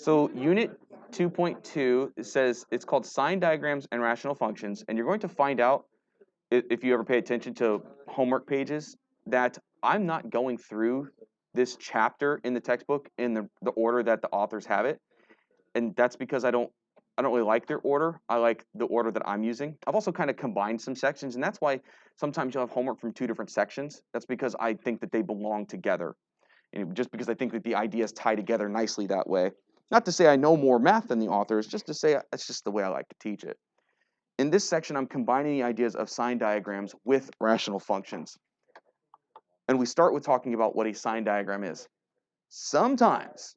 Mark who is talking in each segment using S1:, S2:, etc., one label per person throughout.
S1: So Unit 2.2 says it's called sign diagrams and rational functions, and you're going to find out if you ever pay attention to homework pages that I'm not going through this chapter in the textbook in the order that the authors have it, and that's because I don't really like their order. I like the order that I'm using. I've also kind of combined some sections, and that's why sometimes you'll have homework from two different sections. That's because I think that they belong together, and just because I think that the ideas tie together nicely that way. Not to say I know more math than the authors, just to say that's just the way I like to teach it. In this section, I'm combining the ideas of sign diagrams with rational functions. And we start with talking about what a sign diagram is. Sometimes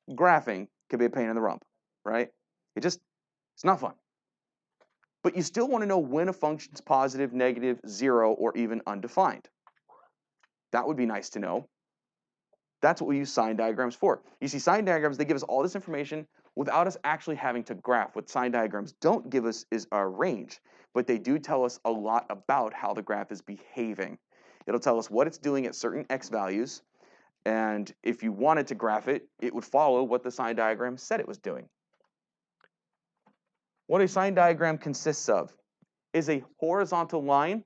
S1: graphing can be a pain in the rump, right? It's not fun. But you still want to know when a function's positive, negative, zero, or even undefined. That would be nice to know. That's what we use sign diagrams for. You see, sign diagrams, they give us all this information without us actually having to graph. What sign diagrams don't give us is our range, but they do tell us a lot about how the graph is behaving. It'll tell us what it's doing at certain x values, and if you wanted to graph it, it would follow what the sign diagram said it was doing. What a sign diagram consists of is a horizontal line.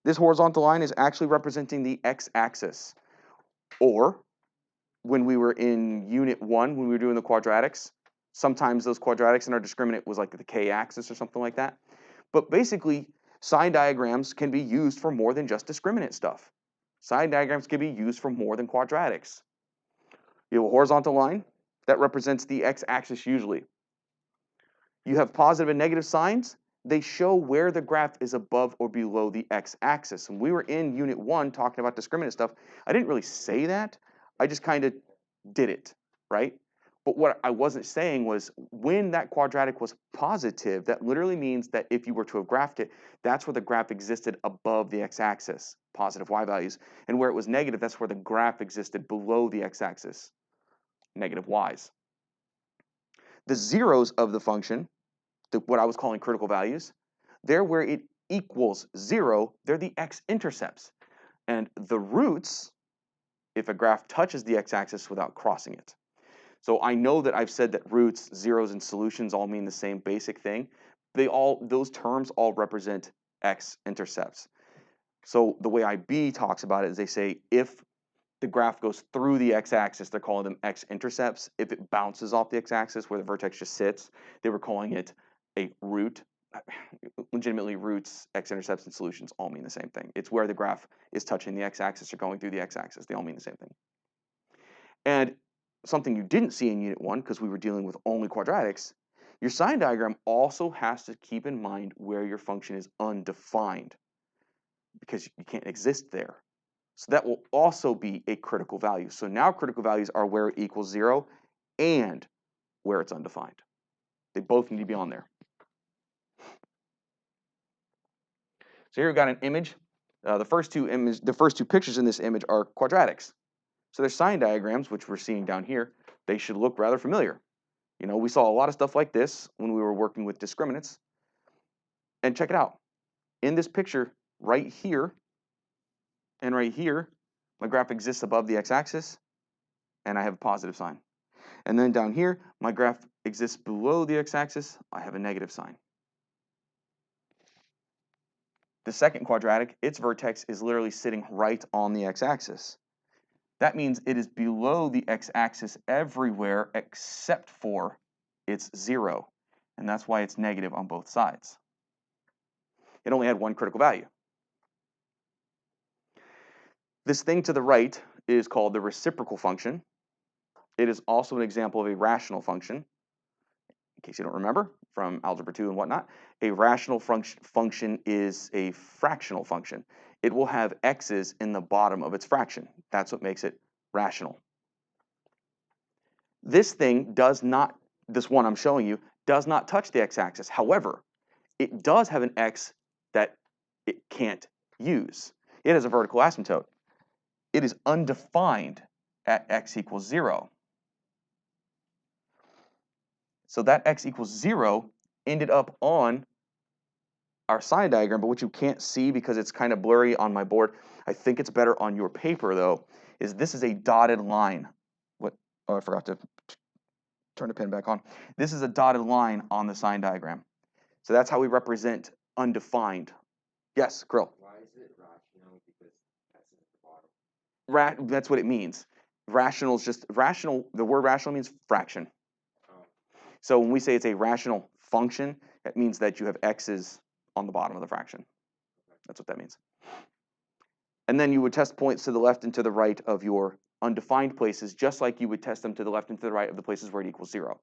S1: This horizontal line is actually representing the x-axis, or when we were in Unit 1, when we were doing the quadratics, sometimes those quadratics in our discriminant was like the k-axis or something like that. But basically, sign diagrams can be used for more than just discriminant stuff. Sign diagrams can be used for more than quadratics. You have a horizontal line that represents the x-axis usually. You have positive and negative signs. They show where the graph is above or below the x-axis. And we were in Unit 1 talking about discriminant stuff. I didn't really say that. I just kind of did it, right? But what I wasn't saying was when that quadratic was positive, that literally means that if you were to have graphed it, that's where the graph existed above the x-axis, positive y values. And where it was negative, that's where the graph existed below the x-axis, negative y's. The zeros of the function, what I was calling critical values, they're where it equals 0, they're the x-intercepts. And the roots, if a graph touches the x-axis without crossing it. So I know that I've said that roots, zeros, and solutions all mean the same basic thing. Those terms all represent x-intercepts. So the way IB talks about it is they say if the graph goes through the x-axis, they're calling them x-intercepts. If it bounces off the x-axis where the vertex just sits, they were calling it a root. Legitimately, roots, x-intercepts, and solutions all mean the same thing. It's where the graph is touching the x-axis or going through the x-axis. They all mean the same thing. And something you didn't see in Unit 1, because we were dealing with only quadratics, your sign diagram also has to keep in mind where your function is undefined, because you can't exist there. So that will also be a critical value. So now critical values are where it equals 0 and where it's undefined. They both need to be on there. So here we've got an image. The first two pictures in this image are quadratics. So they're sign diagrams, which we're seeing down here. They should look rather familiar. You know, we saw a lot of stuff like this when we were working with discriminants. And check it out. In this picture, right here and right here, my graph exists above the x-axis, and I have a positive sign. And then down here, my graph exists below the x-axis, I have a negative sign. The second quadratic, its vertex is literally sitting right on the x-axis. That means it is below the x-axis everywhere except for its 0. And that's why it's negative on both sides. It only had one critical value. This thing to the right is called the reciprocal function. It is also an example of a rational function. In case you don't remember from Algebra 2 and whatnot, a rational function is a fractional function. It will have x's in the bottom of its fraction. That's what makes it rational. This thing does not, this one I'm showing you, does not touch the x-axis. However, it does have an x that it can't use. It has a vertical asymptote. It is undefined at x equals 0. So that x equals 0 ended up on our sign diagram, but what you can't see because it's kind of blurry on my board, I think it's better on your paper though, is this is a dotted line. Oh, I forgot to turn the pen back on. This is a dotted line on the sign diagram. So that's how we represent undefined. Yes, Krill.
S2: Why is it rational? Because that's at the bottom.
S1: That's what it means. Rational is just rational. The word rational means fraction.
S2: Oh.
S1: So when we say it's a rational function, that means that you have x's on the bottom of the fraction. That's what that means. And then you would test points to the left and to the right of your undefined places, just like you would test them to the left and to the right of the places where it equals 0.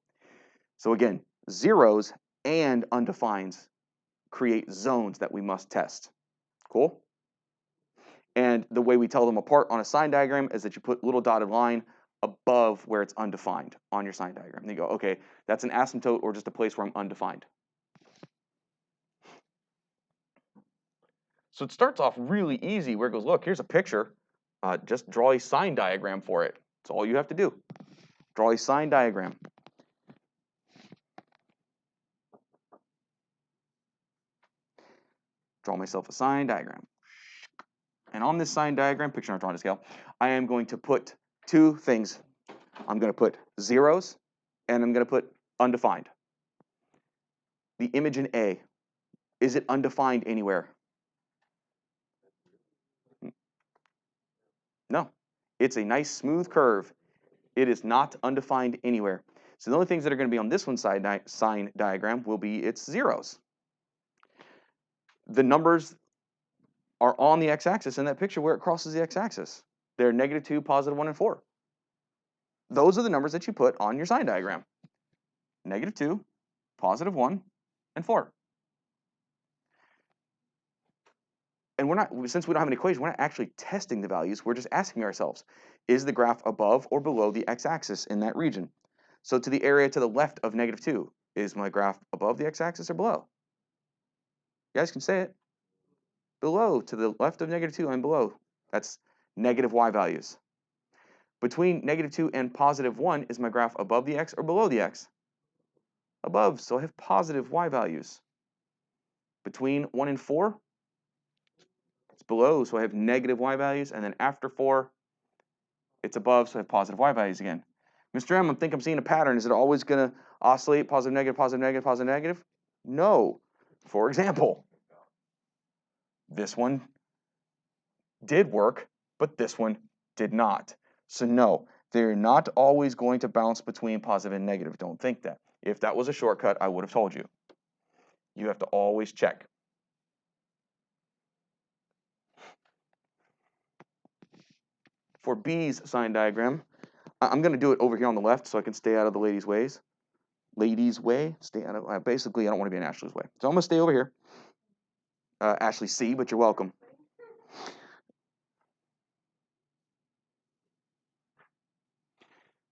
S1: So again, zeros and undefineds create zones that we must test. Cool? And the way we tell them apart on a sign diagram is that you put little dotted line above where it's undefined on your sign diagram. And you go, okay, that's an asymptote or just a place where I'm undefined. So it starts off really easy where it goes, look, here's a picture. Just draw a sign diagram for it. That's all you have to do. Draw a sign diagram. Draw myself a sign diagram. And on this sign diagram, picture not drawn to scale, I am going to put two things. I'm going to put zeros, and I'm going to put undefined. The image in A, is it undefined anywhere? No. It's a nice smooth curve. It is not undefined anywhere. So the only things that are going to be on this one side sign diagram will be its zeros. The numbers are on the x-axis in that picture where it crosses the x-axis. They're -2, +1, and 4. Those are the numbers that you put on your sign diagram. -2, +1, and 4. And since we don't have an equation, we're not actually testing the values. We're just asking ourselves, is the graph above or below the x-axis in that region? So to the area to the left of -2, is my graph above the x-axis or below? You guys can say it. Below, to the left of -2, I'm below. That's negative y values. Between -2 and +1, is my graph above the x or below the x? Above, so I have positive y values. Between 1 and 4, it's below, so I have negative y values, and then after 4, it's above, so I have positive y values again. Mr. M, I think I'm seeing a pattern. Is it always going to oscillate positive, negative, positive, negative, positive, negative? No. For example, this one did work, but this one did not. So no, they're not always going to bounce between positive and negative. Don't think that. If that was a shortcut, I would have told you. You have to always check. For B's sign diagram, I'm going to do it over here on the left so I can stay out of the ladies' ways. Ladies' way, stay out of, basically, I don't want to be in Ashley's way. So I'm going to stay over here. Ashley C, but you're welcome.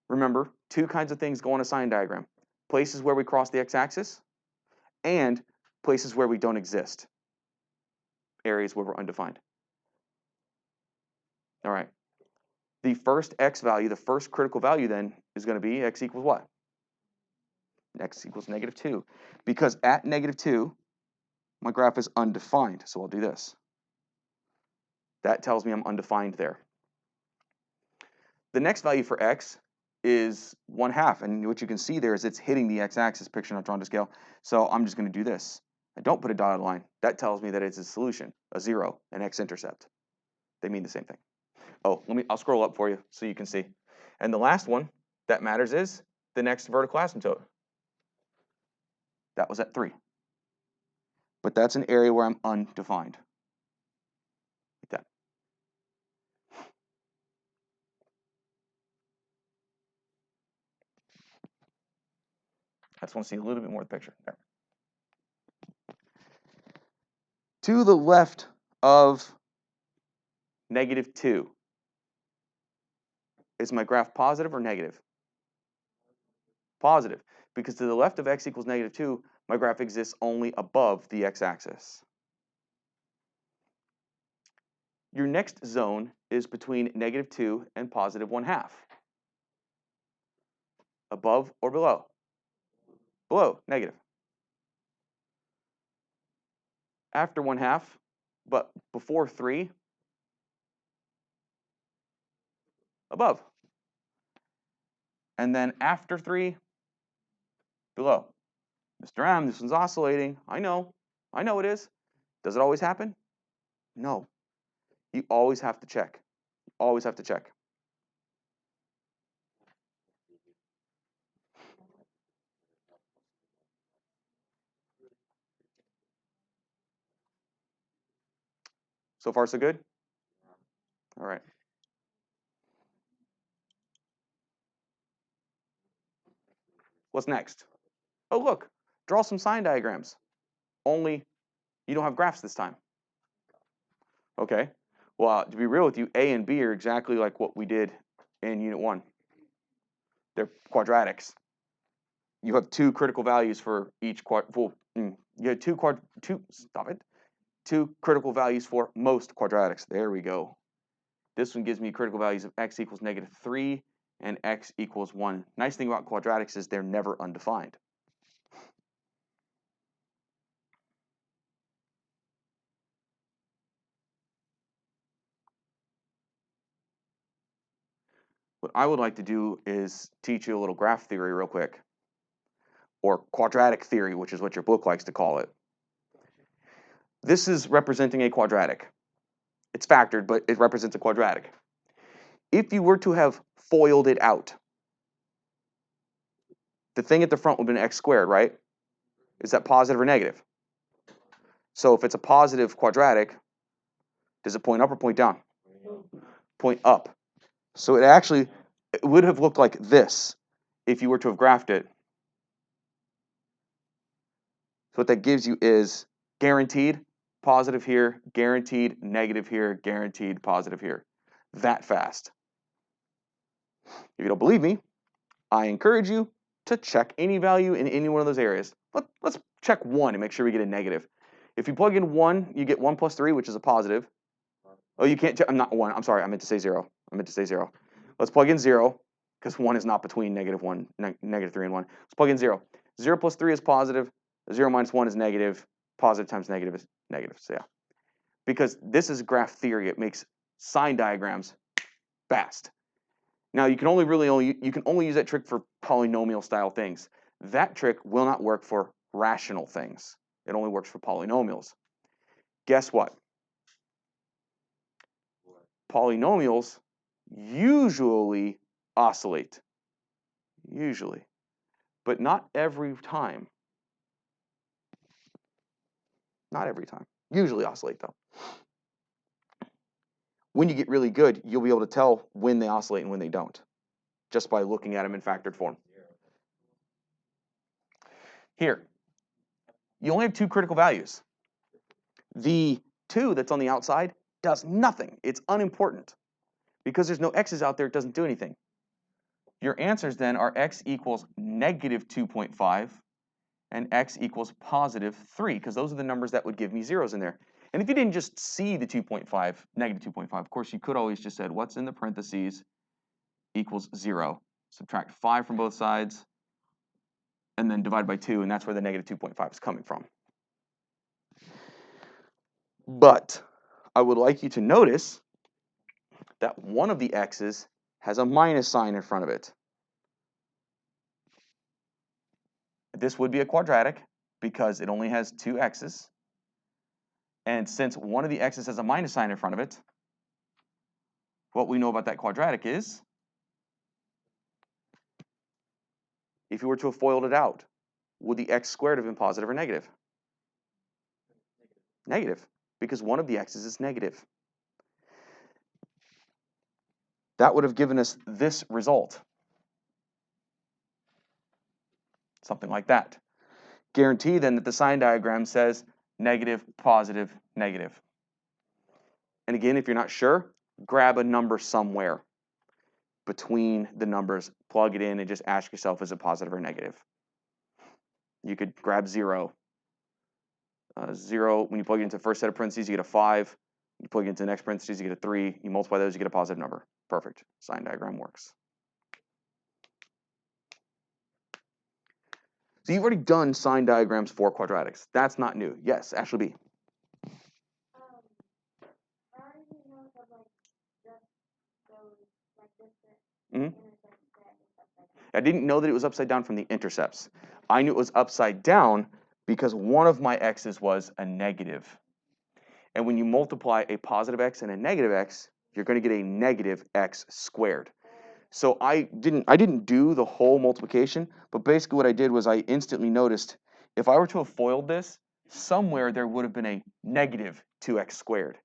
S1: Remember, two kinds of things go on a sign diagram. Places where we cross the x-axis and places where we don't exist. Areas where we're undefined. All right. The first x value, the first critical value then, is going to be x equals what? X equals -2. Because at -2, my graph is undefined. So I'll do this. That tells me I'm undefined there. The next value for x is 1/2. And what you can see there is it's hitting the x-axis, picture not drawn to scale. So I'm just going to do this. I don't put a dotted line. That tells me that it's a solution, a 0, an x-intercept. They mean the same thing. Oh, I'll scroll up for you so you can see. And the last one that matters is the next vertical asymptote. That was at 3. But that's an area where I'm undefined. Like that. I just want to see a little bit more of the picture. There. To the left of -2, is my graph positive or negative? Positive, because to the left of x equals -2, my graph exists only above the x-axis. Your next zone is between -2 and +1/2. Above or below? Below, negative. After 1/2, but before 3, above. And then after 3, below. Mr. M, this one's oscillating. I know it is. Does it always happen? No. You always have to check. Always have to check. So far, so good? All right. What's next? Oh, look, draw some sign diagrams. Only you don't have graphs this time. Okay. Well, to be real with you, A and B are exactly like what we did in Unit 1. They're quadratics. You have two critical values for each you have two critical values for most quadratics. There we go. This one gives me critical values of x equals -3 and x equals 1. Nice thing about quadratics is they're never undefined. What I would like to do is teach you a little graph theory real quick, or quadratic theory, which is what your book likes to call it. This is representing a quadratic. It's factored, but it represents a quadratic. If you were to have FOILed it out, the thing at the front would have been x squared, right? Is that positive or negative? So if it's a positive quadratic, does it point up or point down? Point up. So it would have looked like this if you were to have graphed it. So what that gives you is guaranteed positive here, guaranteed negative here, guaranteed positive here. That fast. If you don't believe me, I encourage you to check any value in any one of those areas. Let's check 1 and make sure we get a negative. If you plug in 1, you get 1 plus 3, which is a positive. Oh, you can't, I'm not 1, I'm sorry, I meant to say 0. Let's plug in 0, because 1 is not between -1, -3 and 1. Let's plug in 0. 0 plus 3 is positive, 0 minus 1 is negative, positive times negative is negative, so yeah. Because this is graph theory, it makes sign diagrams fast. Now you can only use that trick for polynomial style things. That trick will not work for rational things. It only works for polynomials. Guess what? Polynomials usually oscillate. Usually. But not every time. Not every time. Usually oscillate though. When you get really good, you'll be able to tell when they oscillate and when they don't, just by looking at them in factored form. Here, you only have 2 critical values. The 2 that's on the outside does nothing. It's unimportant. Because there's no x's out there, it doesn't do anything. Your answers then are x equals -2.5 and x equals +3, because those are the numbers that would give me zeros in there. And if you didn't just see the -2.5, of course, you could always just said, what's in the parentheses equals 0. Subtract 5 from both sides, and then divide by 2, and that's where the -2.5 is coming from. But I would like you to notice that one of the x's has a minus sign in front of it. This would be a quadratic because it only has 2 x's. And since one of the x's has a minus sign in front of it, what we know about that quadratic is, if you were to have FOILed it out, would the x squared have been positive or negative? Negative, because one of the x's is negative. That would have given us this result. Something like that. Guarantee then that the sign diagram says negative, positive, negative. And again, if you're not sure, grab a number somewhere between the numbers, plug it in, and just ask yourself, is it positive or negative? You could grab 0. 0, when you plug it into the first set of parentheses, you get a 5. You plug it into the next parentheses, you get a 3. You multiply those, you get a positive number. Perfect. Sign diagram works. So you've already done sign diagrams for quadratics. That's not new. Yes, Ashley B.
S3: How do you know that like just those like this
S1: Mhm.
S3: intersect that and stuff like that?
S1: I didn't know that it was upside down from the intercepts. I knew it was upside down because one of my x's was a negative. And when you multiply a positive x and a negative x, you're going to get a negative x squared. So I didn't do the whole multiplication, but basically what I did was I instantly noticed if I were to have foiled this, somewhere there would have been a negative 2x squared,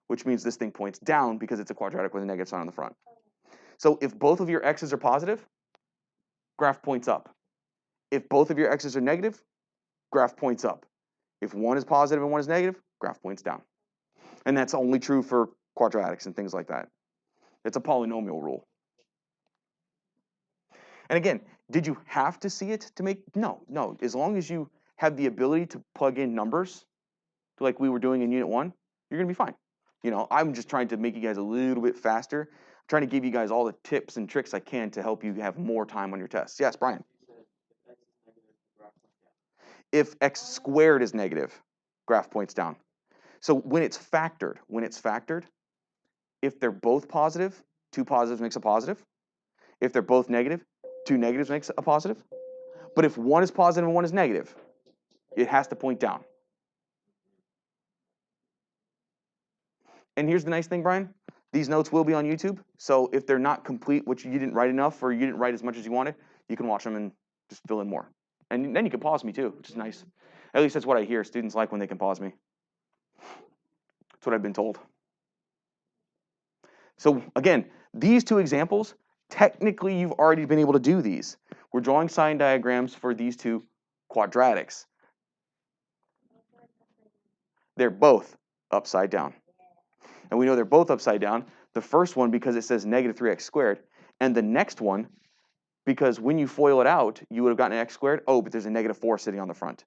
S1: which means this thing points down because it's a quadratic with a negative sign on the front. So if both of your x's are positive, graph points up. If both of your x's are negative, graph points up. If one is positive and one is negative, graph points down. And that's only true for quadratics and things like that. It's a polynomial rule. And again, did you have to see it to make? No. As long as you have the ability to plug in numbers, like we were doing in Unit 1, you're going to be fine. You know, I'm just trying to make you guys a little bit faster. I'm trying to give you guys all the tips and tricks I can to help you have more time on your tests. Yes, Brian? If x squared is negative, graph points down. So when it's factored, if they're both positive, two positives makes a positive. If they're both negative, two negatives makes a positive. But if one is positive and one is negative, it has to point down. And here's the nice thing, Brian. These notes will be on YouTube. So if they're not complete, which you didn't write enough or you didn't write as much as you wanted, you can watch them and just fill in more. And then you can pause me too, which is nice. At least that's what I hear. Students like when they can pause me. That's what I've been told. So again, these two examples, technically you've already been able to do these. We're drawing sign diagrams for these two quadratics. They're both upside down. And we know they're both upside down. The first one because it says negative 3x squared. And the next one because when you FOIL it out, you would have gotten an x squared. Oh, but there's a negative 4 sitting on the front.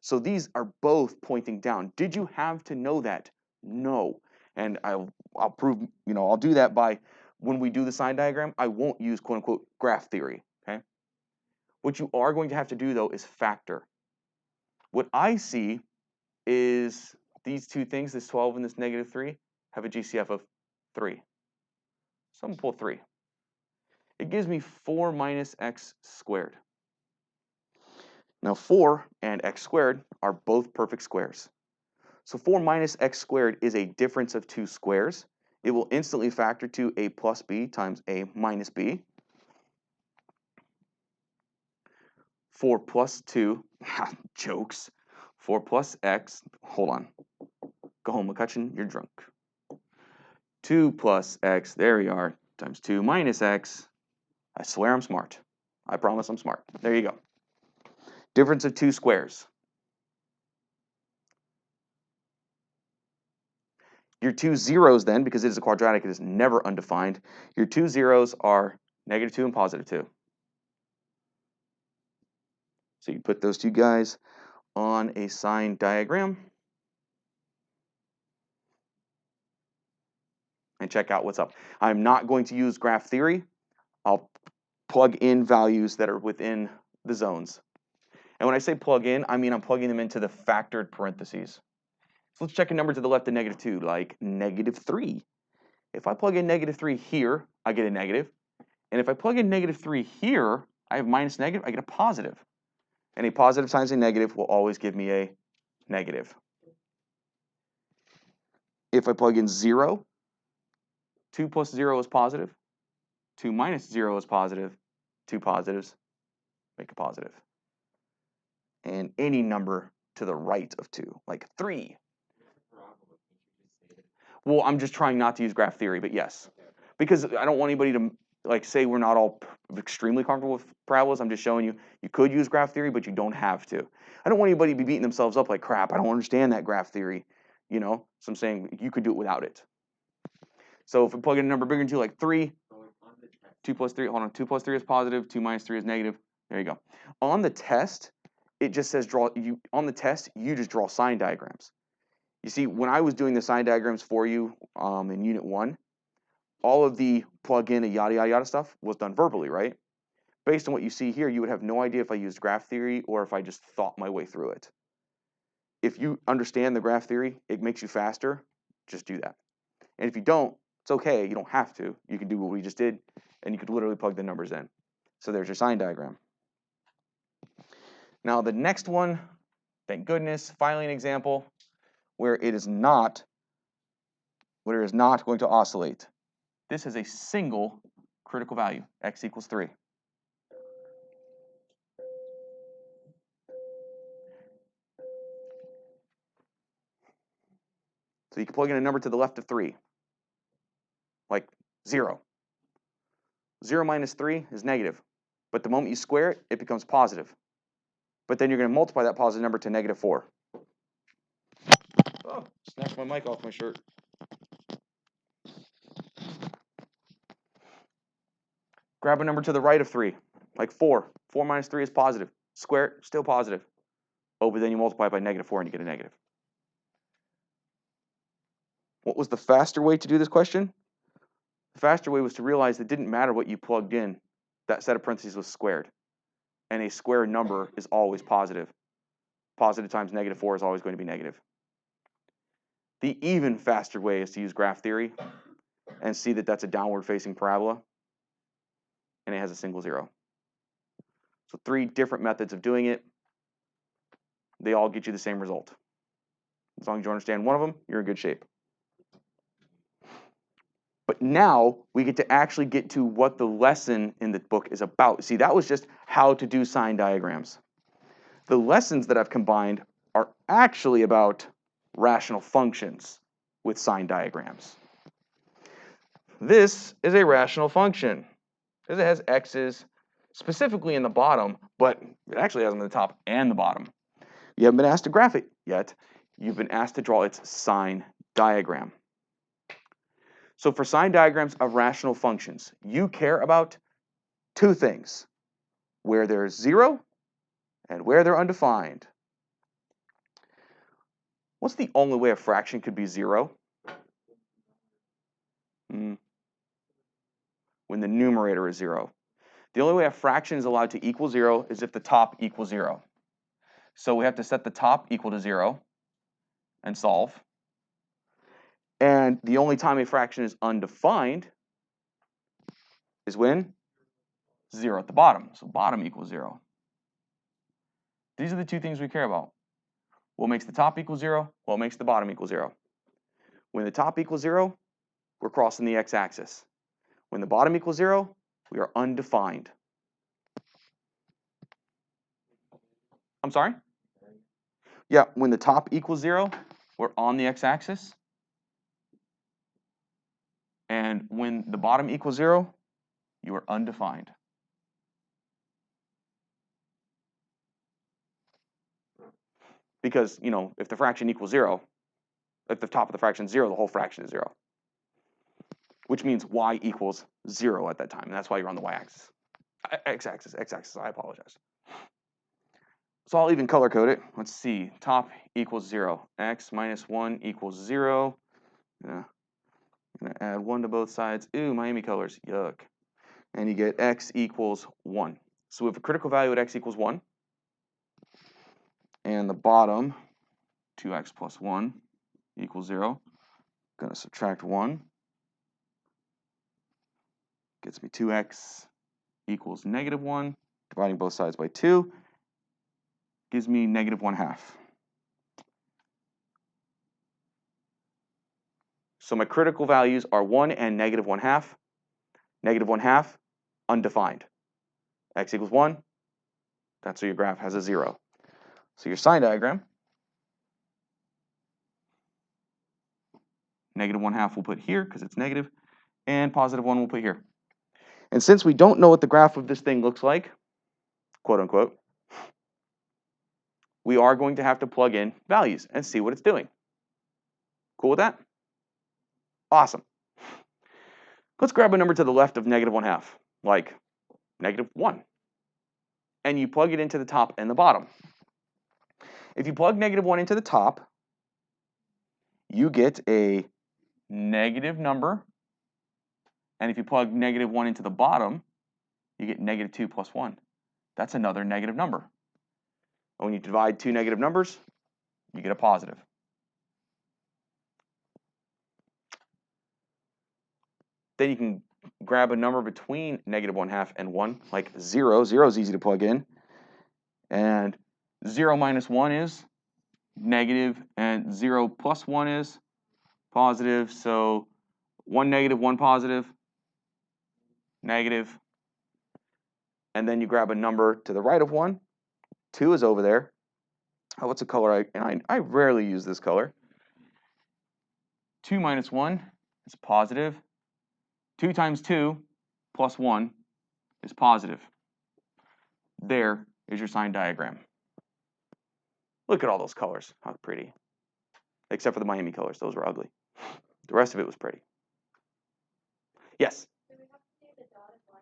S1: So these are both pointing down. Did you have to know that? No. And I'll prove, I'll do that by when we do the sign diagram, I won't use quote unquote graph theory. Okay. What you are going to have to do though is factor. What I see is these two things, this 12 and this negative 3, have a GCF of 3. So I'm going to pull 3. It gives me 4 minus x squared. Now 4 and x squared are both perfect squares. So 4 minus x squared is a difference of two squares. It will instantly factor to a plus b times a minus b. 4 plus 2, jokes. 4 plus x, hold on. Go home, McCutcheon, you're drunk. 2 plus x, there we are, times 2 minus x. I swear I'm smart. I promise I'm smart. There you go. Difference of two squares. Your two zeros then, because it is a quadratic, it is never undefined. Your two zeros are negative 2 and positive 2. So you put those two guys on a sign diagram and check out what's up. I'm not going to use graph theory. I'll plug in values that are within the zones. And when I say plug in, I mean I'm plugging them into the factored parentheses. So let's check a number to the left of negative 2, like negative 3. If I plug in negative 3 here, I get a negative. And if I plug in negative 3 here, I have minus negative, I get a positive. And a positive times a negative will always give me a negative. If I plug in 0, 2 plus 0 is positive. 2 minus 0 is positive. Two positives make a positive. And any number to the right of 2, like 3. Well, I'm just trying not to use graph theory, but yes. Because I don't want anybody to say we're not all extremely comfortable with parabolas. I'm just showing you could use graph theory, but you don't have to. I don't want anybody to be beating themselves up like crap. I don't understand that graph theory, So I'm saying you could do it without it. So if we plug in a number bigger than 2, like 3, 2 plus 3, hold on, 2 plus 3 is positive, 2 minus 3 is negative. There you go. On the test, it just says on the test, you just draw sign diagrams. You see, when I was doing the sign diagrams for you in Unit 1, all of the plug-in and yada, yada, yada stuff was done verbally, right? Based on what you see here, you would have no idea if I used graph theory or if I just thought my way through it. If you understand the graph theory, it makes you faster, just do that. And if you don't, it's okay, you don't have to. You can do what we just did, and you could literally plug the numbers in. So there's your sign diagram. Now the next one, thank goodness, finally an example where it is not going to oscillate. This is a single critical value, x equals 3. So you can plug in a number to the left of 3, like 0. 0 minus 3 is negative, but the moment you square it, it becomes positive. But then you're going to multiply that positive number to negative 4. Oh, snatched my mic off my shirt. Grab a number to the right of 3, like 4. 4 minus 3 is positive. Square it, still positive. Oh, but then you multiply it by negative 4 and you get a negative. What was the faster way to do this question? The faster way was to realize it didn't matter what you plugged in. That set of parentheses was squared. And a square number is always positive. Positive times negative 4 is always going to be negative. The even faster way is to use graph theory and see that that's a downward-facing parabola, and it has a single 0. So 3 different methods of doing it. They all get you the same result. As long as you understand one of them, you're in good shape. But now we get to actually get to what the lesson in the book is about. See, that was just how to do sign diagrams. The lessons that I've combined are actually about rational functions with sign diagrams. This is a rational function because it has x's specifically in the bottom, but it actually has them in the top and the bottom. You haven't been asked to graph it yet. You've been asked to draw its sign diagram. So for sign diagrams of rational functions, you care about 2 things: where there's 0 and where they're undefined. What's the only way a fraction could be 0? When the numerator is 0. The only way a fraction is allowed to equal 0 is if the top equals 0. So we have to set the top equal to 0 and solve. And the only time a fraction is undefined is when 0 at the bottom. So bottom equals 0. These are the 2 things we care about. What makes the top equal 0? What makes the bottom equal 0? When the top equals 0, we're crossing the x-axis. When the bottom equals 0, we are undefined. I'm sorry? Yeah, when the top equals 0, we're on the x-axis. And when the bottom equals 0, you are undefined. Because, if the fraction equals 0, if the top of the fraction is 0, the whole fraction is 0. Which means y equals 0 at that time. And that's why you're on the y-axis. X-axis, I apologize. So I'll even color code it. Let's see. Top equals 0. X minus 1 equals 0. I'm going to add 1 to both sides. Ooh, Miami colors. Yuck. And you get x equals 1. So we have a critical value at x equals 1. And the bottom, 2x plus 1 equals 0. Going to subtract 1. Gets me 2x equals negative 1. Dividing both sides by 2 gives me negative 1/2. So my critical values are 1 and negative 1/2. Negative 1/2, undefined. X equals 1. That's why your graph has a 0. So your sign diagram, negative 1/2 we'll put here because it's negative, and positive 1 we'll put here. And since we don't know what the graph of this thing looks like, quote unquote, we are going to have to plug in values and see what it's doing. Cool with that? Awesome. Let's grab a number to the left of negative 1/2, like negative 1. And you plug it into the top and the bottom. If you plug negative 1 into the top, you get a negative number. And if you plug negative 1 into the bottom, you get negative 2 plus 1. That's another negative number. And when you divide 2 negative numbers, you get a positive. Then you can grab a number between -1/2 and 1, like 0. 0 is easy to plug in. And 0 minus 1 is negative, and 0 plus 1 is positive. So 1 negative, 1 positive, negative. And then you grab a number to the right of 1. 2 is over there. Oh, what's a color? I rarely use this color. 2 minus 1 is positive. 2 times 2 plus 1 is positive. There is your sign diagram. Look at all those colors. How pretty. Except for the Miami colors. Those were ugly. The rest of it was pretty. Yes?
S3: Do we have to do the dotted line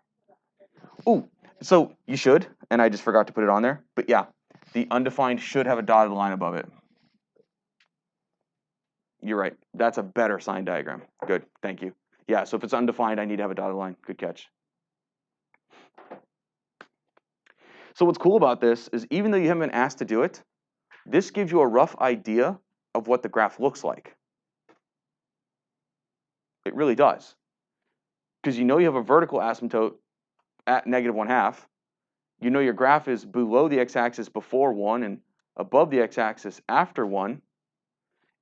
S3: for the
S1: Ooh, so you should, and I just forgot to put it on there. But yeah, the undefined should have a dotted line above it. You're right. That's a better sign diagram. Good. Thank you. Yeah, so if it's undefined, I need to have a dotted line. Good catch. So what's cool about this is even though you haven't been asked to do it, this gives you a rough idea of what the graph looks like. It really does. Because you know you have a vertical asymptote at -1/2. You know your graph is below the x-axis before 1 and above the x-axis after 1.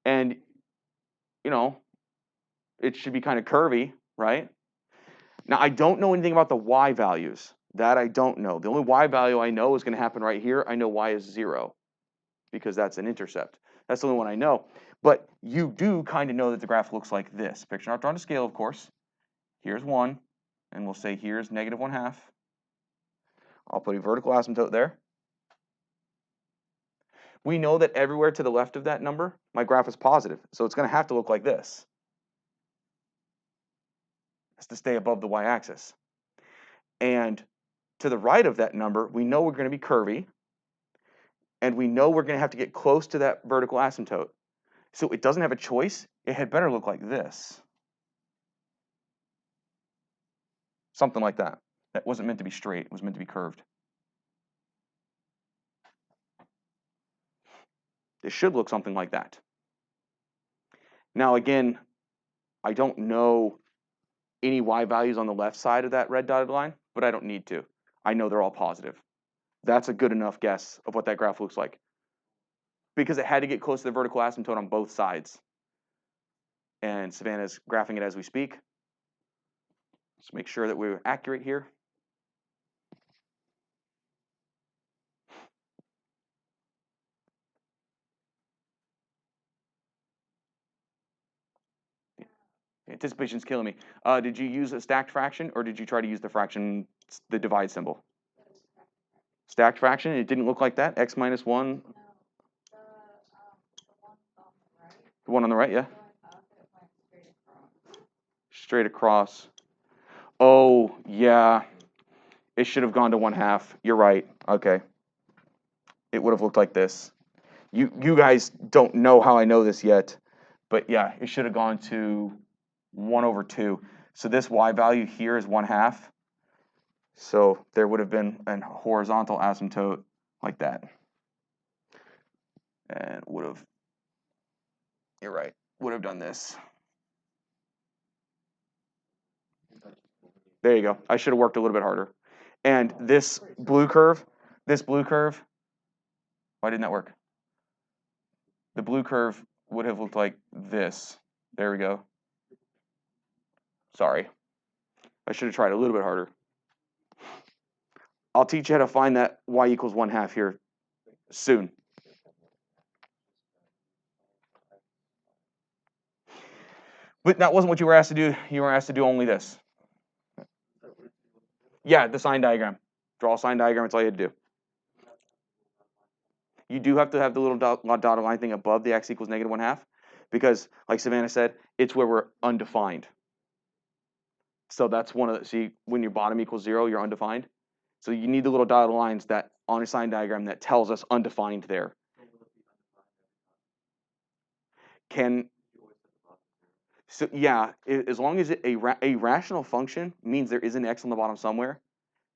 S1: And, you know, it should be kind of curvy, right? Now, I don't know anything about the y values. That I don't know. The only y value I know is going to happen right here. I know y is 0 because that's an intercept. That's the only one I know. But you do kind of know that the graph looks like this. Picture not drawn to scale, of course. Here's 1, and we'll say here's -1/2. I'll put a vertical asymptote there. We know that everywhere to the left of that number, my graph is positive. So it's going to have to look like this. It's to stay above the y-axis. And to the right of that number, we know we're going to be curvy. And we know we're going to have to get close to that vertical asymptote. So it doesn't have a choice. It had better look like this. Something like that. That wasn't meant to be straight. It was meant to be curved. This should look something like that. Now again, I don't know any y values on the left side of that red dotted line, but I don't need to. I know they're all positive. That's a good enough guess of what that graph looks like. Because it had to get close to the vertical asymptote on both sides. And Savannah's graphing it as we speak. Let's make sure that we're accurate here. Anticipation's killing me. Did you use a stacked fraction, or did you try to use the fraction, the divide symbol? Stacked fraction, it didn't look like that. X minus 1.
S3: No, the one on the right.
S1: The one on the right, yeah?
S3: Going up, it went straight across.
S1: Straight across. Oh, yeah. It should have gone to 1/2. You're right. Okay. It would have looked like this. You guys don't know how I know this yet, but yeah, it should have gone to 1/2. So this y value here is 1/2. So there would have been a horizontal asymptote like that. And would have, you're right, would have done this. There you go. I should have worked a little bit harder. And this blue curve, why didn't that work? The blue curve would have looked like this. There we go. Sorry. I should have tried a little bit harder. I'll teach you how to find that y equals 1/2 here soon. But that wasn't what you were asked to do. You were asked to do only this. Yeah, the sign diagram. Draw a sign diagram, that's all you had to do. You do have to have the little dotted line thing above the x equals -1/2 because, like Savannah said, it's where we're undefined. So that's one of the, see, when your bottom equals 0, you're undefined. So you need the little dotted lines that on a sign diagram that tells us undefined there. So yeah, as long as a rational function means there is an x on the bottom somewhere,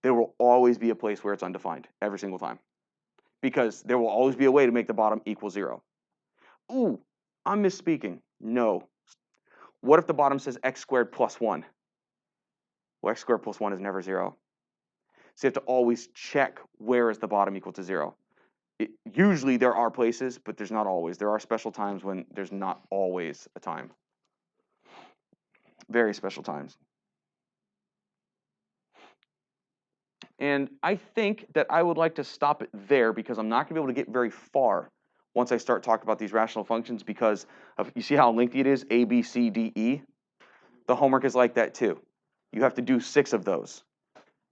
S1: there will always be a place where it's undefined every single time. Because there will always be a way to make the bottom equal 0. Ooh, I'm misspeaking. No. What if the bottom says x squared plus 1? Well, x squared plus 1 is never 0. So you have to always check where is the bottom equal to 0. Usually there are places, but there's not always. There are special times when there's not always a time. Very special times. And I think that I would like to stop it there because I'm not going to be able to get very far once I start talking about these rational functions because of, you see how lengthy it is, A, B, C, D, E? The homework is like that too. You have to do 6 of those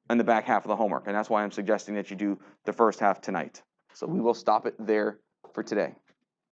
S1: in the back half of the homework, and that's why I'm suggesting that you do the first half tonight. So we will stop it there for today.